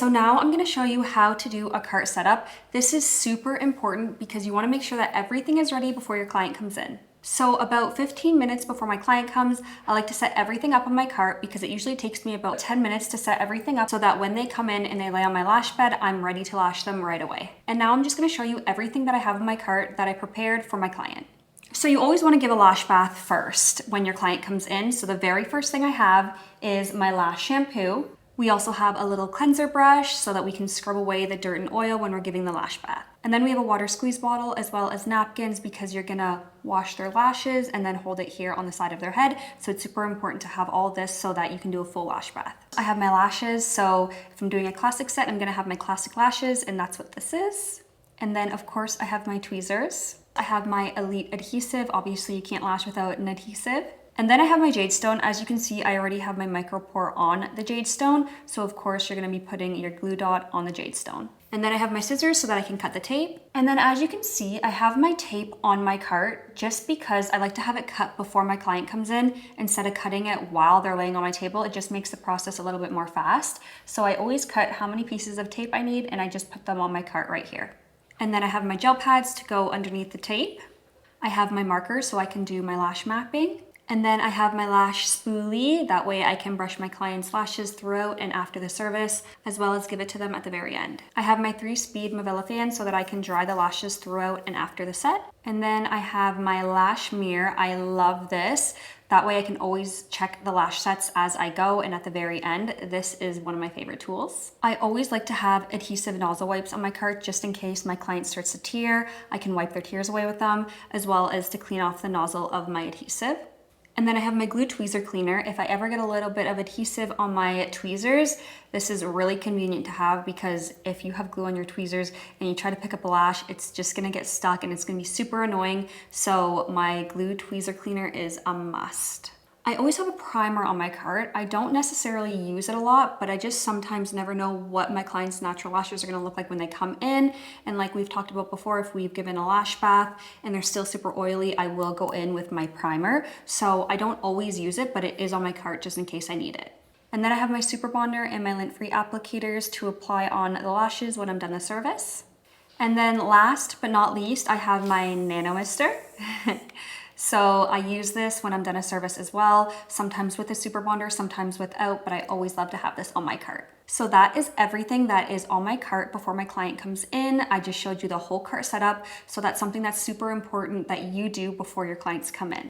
so now I'm gonna show you how to do a cart setup. This is super important because you wanna make sure that everything is ready before your client comes in. So about 15 minutes before my client comes, I like to set everything up on my cart because it usually takes me about 10 minutes to set everything up so that when they come in and they lay on my lash bed, I'm ready to lash them right away. And now I'm just gonna show you everything that I have in my cart that I prepared for my client. So you always want to give a lash bath first when your client comes in. So the very first thing I have is my lash shampoo. We also have a little cleanser brush so that we can scrub away the dirt and oil when we're giving the lash bath. And then we have a water squeeze bottle as well as napkins because you're gonna wash their lashes and then hold it here on the side of their head. So it's super important to have all this so that you can do a full lash bath. I have my lashes. So if I'm doing a classic set, I'm gonna have my classic lashes, and that's what this is. And then of course I have my tweezers. I have my Elite adhesive. Obviously you can't lash without an adhesive. And then I have my jade stone. As you can see, I already have my micro pour on the jade stone. So of course you're gonna be putting your glue dot on the jade stone. And then I have my scissors so that I can cut the tape. And then as you can see, I have my tape on my cart just because I like to have it cut before my client comes in instead of cutting it while they're laying on my table. It just makes the process a little bit more fast. So I always cut how many pieces of tape I need and I just put them on my cart right here. And then I have my gel pads to go underneath the tape. I have my markers so I can do my lash mapping. And then I have my lash spoolie. That way I can brush my client's lashes throughout and after the service, as well as give it to them at the very end. I have my 3-speed Movella fan so that I can dry the lashes throughout and after the set. And then I have my lash mirror. I love this. That way I can always check the lash sets as I go and at the very end. This is one of my favorite tools. I always like to have adhesive nozzle wipes on my cart just in case my client starts to tear. I can wipe their tears away with them, as well as to clean off the nozzle of my adhesive. And then I have my glue tweezer cleaner. If I ever get a little bit of adhesive on my tweezers, this is really convenient to have because if you have glue on your tweezers and you try to pick up a lash, it's just gonna get stuck and it's gonna be super annoying. So my glue tweezer cleaner is a must. I always have a primer on my cart. I don't necessarily use it a lot, but I just sometimes never know what my client's natural lashes are gonna look like when they come in. And like we've talked about before, if we've given a lash bath and they're still super oily, I will go in with my primer. So I don't always use it, but it is on my cart just in case I need it. And then I have my super bonder and my lint-free applicators to apply on the lashes when I'm done the service. And then last but not least, I have my nano mister. So I use this when I'm done a service as well, sometimes with a super bonder, sometimes without, but I always love to have this on my cart. So that is everything that is on my cart before my client comes in. I just showed you the whole cart setup. So that's something that's super important that you do before your clients come in.